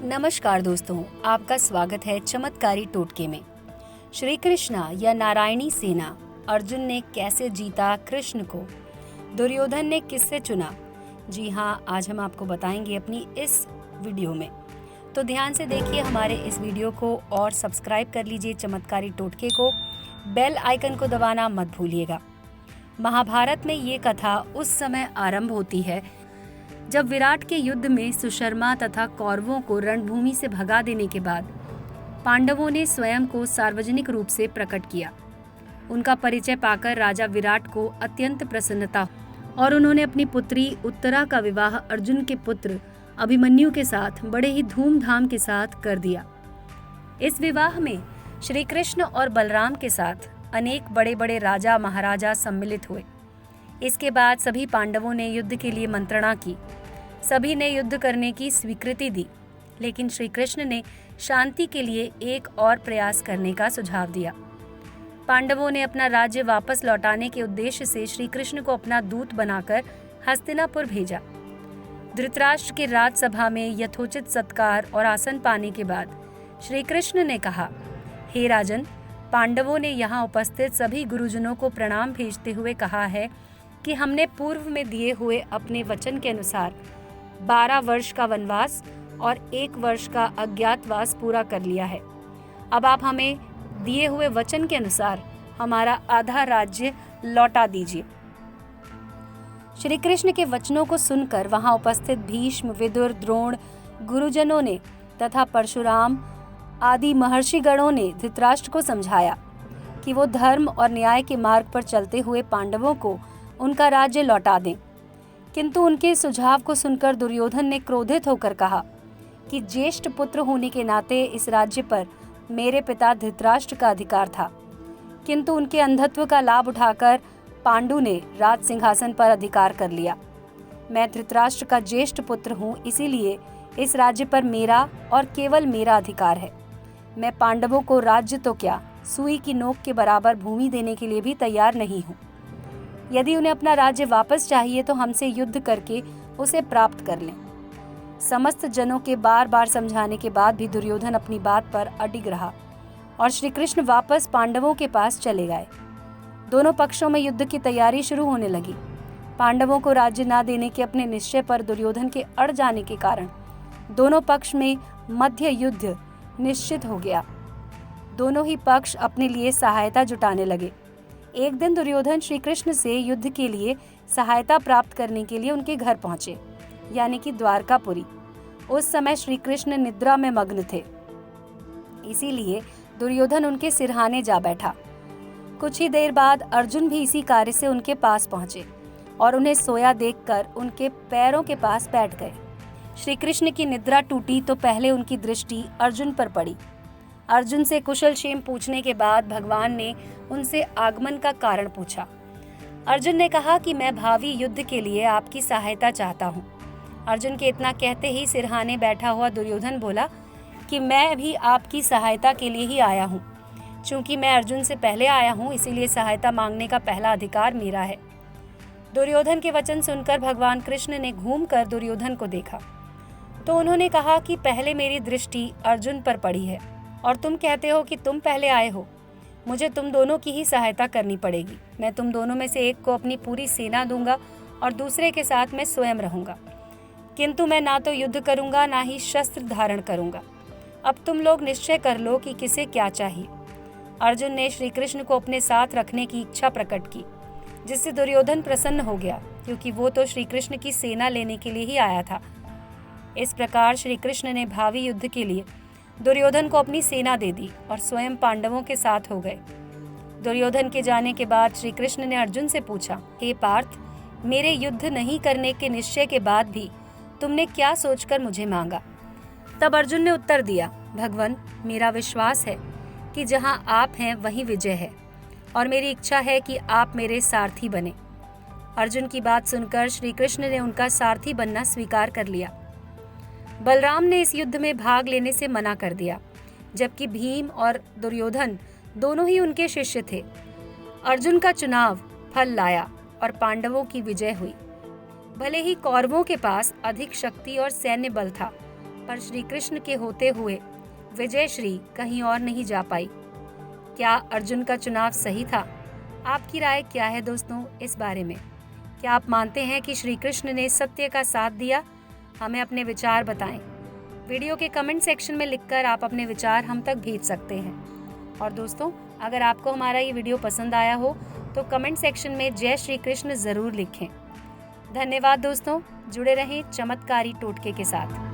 नमस्कार दोस्तों, आपका स्वागत है चमत्कारी टोटके में। श्री कृष्ण या नारायणी सेना, अर्जुन ने कैसे जीता कृष्ण को, दुर्योधन ने किससे चुना। जी हाँ, आज हम आपको बताएंगे अपनी इस वीडियो में। तो ध्यान से देखिए हमारे इस वीडियो को और सब्सक्राइब कर लीजिए चमत्कारी टोटके को। बेल आइकन को दबाना मत भूलिएगा। महाभारत में ये कथा उस समय आरंभ होती है जब विराट के युद्ध में सुशर्मा तथा कौरवों को रणभूमि से भगा देने के बाद पांडवों ने स्वयं को सार्वजनिक रूप से प्रकट किया। उनका परिचय पाकर राजा विराट को अत्यंत प्रसन्नता और उन्होंने अपनी पुत्री उत्तरा का विवाह अर्जुन के पुत्र अभिमन्यु के साथ बड़े ही धूमधाम के साथ कर दिया। इस विवाह में श्री कृष्ण और बलराम के साथ अनेक बड़े बड़े राजा महाराजा सम्मिलित हुए। इसके बाद सभी पांडवों ने युद्ध के लिए मंत्रणा की। सभी ने युद्ध करने की स्वीकृति दी, लेकिन श्री कृष्ण ने शांति के लिए एक और प्रयास करने का सुझाव दिया। पांडवों ने अपना राज्य वापस लौटाने के उद्देश्य से श्री कृष्ण को अपना दूत बनाकर हस्तिनापुर भेजा। धृतराष्ट्र के राजसभा में यथोचित सत्कार और आसन पाने के बाद श्री कृष्ण ने कहा, हे राजन, पांडवों ने यहाँ उपस्थित सभी गुरुजनों को प्रणाम भेजते हुए कहा है कि हमने पूर्व में दिए हुए अपने वचन के अनुसार 12 वर्ष का वनवास और 1 वर्ष का अज्ञातवास पूरा कर लिया है। अब आप हमें दिए हुए वचन के अनुसार हमारा आधा राज्य लौटा दीजिए। श्री कृष्ण के वचनों को सुनकर वहां उपस्थित भीष्म, विदुर, द्रोण, गुरुजनों ने तथा परशुराम आदि महर्षिगणों ने धृतराष्ट्र को समझाया कि वो धर्म और न्याय के मार्ग पर चलते हुए पांडवों को उनका राज्य लौटा दें। किंतु उनके सुझाव को सुनकर दुर्योधन ने क्रोधित होकर कहा कि ज्येष्ठ पुत्र होने के नाते इस राज्य पर मेरे पिता धृतराष्ट्र का अधिकार था, किंतु उनके अंधत्व का लाभ उठाकर पांडु ने राज सिंहासन पर अधिकार कर लिया। मैं धृतराष्ट्र का ज्येष्ठ पुत्र हूँ, इसीलिए इस राज्य पर मेरा और केवल मेरा अधिकार है। मैं पांडवों को राज्य तो क्या, सुई की नोक के बराबर भूमि देने के लिए भी तैयार नहीं हूँ। यदि उन्हें अपना राज्य वापस चाहिए तो हमसे युद्ध करके उसे प्राप्त कर लें। समस्त जनों के बार बार समझाने के बाद भी दुर्योधन अपनी बात पर अडिग रहा और श्री कृष्ण वापस पांडवों के पास चले गए। दोनों पक्षों में युद्ध की तैयारी शुरू होने लगी। पांडवों को राज्य न देने के अपने निश्चय पर दुर्योधन के अड़ जाने के कारण दोनों पक्ष में मध्य युद्ध निश्चित हो गया। दोनों ही पक्ष अपने लिए सहायता जुटाने लगे। एक दिन दुर्योधन श्री कृष्ण से युद्ध के लिए सहायता प्राप्त करने के लिए उनके घर पहुंचे, यानी कि द्वारकापुरी। उस समय श्री कृष्ण निद्रा में मग्न थे, इसीलिए दुर्योधन उनके सिरहाने जा बैठा। कुछ ही देर बाद अर्जुन भी इसी कार्य से उनके पास पहुंचे और उन्हें सोया देखकर उनके पैरों के पास बैठ गए। श्री कृष्ण की निद्रा टूटी तो पहले उनकी दृष्टि अर्जुन पर पड़ी। अर्जुन से कुशल क्षेम पूछने के बाद भगवान ने उनसे आगमन का कारण पूछा। अर्जुन ने कहा कि मैं भावी युद्ध के लिए आपकी सहायता चाहता हूँ। अर्जुन के इतना कहते ही सिरहाने बैठा हुआ दुर्योधन बोला कि मैं भी आपकी सहायता के लिए ही आया हूँ। चूंकि मैं अर्जुन से पहले आया हूँ, इसीलिए सहायता मांगने का पहला अधिकार मेरा है। दुर्योधन के वचन सुनकर भगवान कृष्ण ने घूमकर दुर्योधन को देखा तो उन्होंने कहा कि पहले मेरी दृष्टि अर्जुन पर पड़ी है और तुम कहते हो कि तुम पहले आए हो। मुझे तुम दोनों की ही सहायता करनी पड़ेगी। मैं तुम दोनों में से एक को अपनी पूरी सेना दूंगा और दूसरे के साथ मैं स्वयं रहूंगा, किंतु मैं ना तो युद्ध करूंगा ना ही शस्त्र धारण करूंगा। अब तुम लोग निश्चय कर लो कि किसे क्या चाहिए। अर्जुन ने श्री कृष्ण को अपने साथ रखने की इच्छा प्रकट की, जिससे दुर्योधन प्रसन्न हो गया, क्योंकि वो तो श्री कृष्ण की सेना लेने के लिए ही आया था। इस प्रकार श्री कृष्ण ने भावी युद्ध के लिए दुर्योधन को अपनी सेना दे दी और स्वयं पांडवों के साथ हो गए। दुर्योधन के जाने के बाद श्री कृष्ण ने अर्जुन से पूछा, हे पार्थ, मेरे युद्ध नहीं करने के निश्चय के बाद भी तुमने क्या सोचकर मुझे मांगा। तब अर्जुन ने उत्तर दिया, भगवन, मेरा विश्वास है कि जहाँ आप हैं वहीं विजय है और मेरी इच्छा है कि आप मेरे सारथी बने। अर्जुन की बात सुनकर श्री कृष्ण ने उनका सारथी बनना स्वीकार कर लिया। बलराम ने इस युद्ध में भाग लेने से मना कर दिया, जबकि भीम और दुर्योधन दोनों ही उनके शिष्य थे। अर्जुन का चुनाव फल लाया और पांडवों की विजय हुई। भले ही कौरवों के पास अधिक शक्ति और सैन्य बल था, पर श्री कृष्ण के होते हुए विजय श्री कहीं और नहीं जा पाई। क्या अर्जुन का चुनाव सही था? आपकी राय क्या है दोस्तों इस बारे में? क्या आप मानते हैं कि श्री कृष्ण ने सत्य का साथ दिया? हमें अपने विचार बताएं। वीडियो के कमेंट सेक्शन में लिखकर आप अपने विचार हम तक भेज सकते हैं। और दोस्तों, अगर आपको हमारा ये वीडियो पसंद आया हो तो कमेंट सेक्शन में जय श्री कृष्ण जरूर लिखें। धन्यवाद दोस्तों, जुड़े रहें चमत्कारी टोटके के साथ।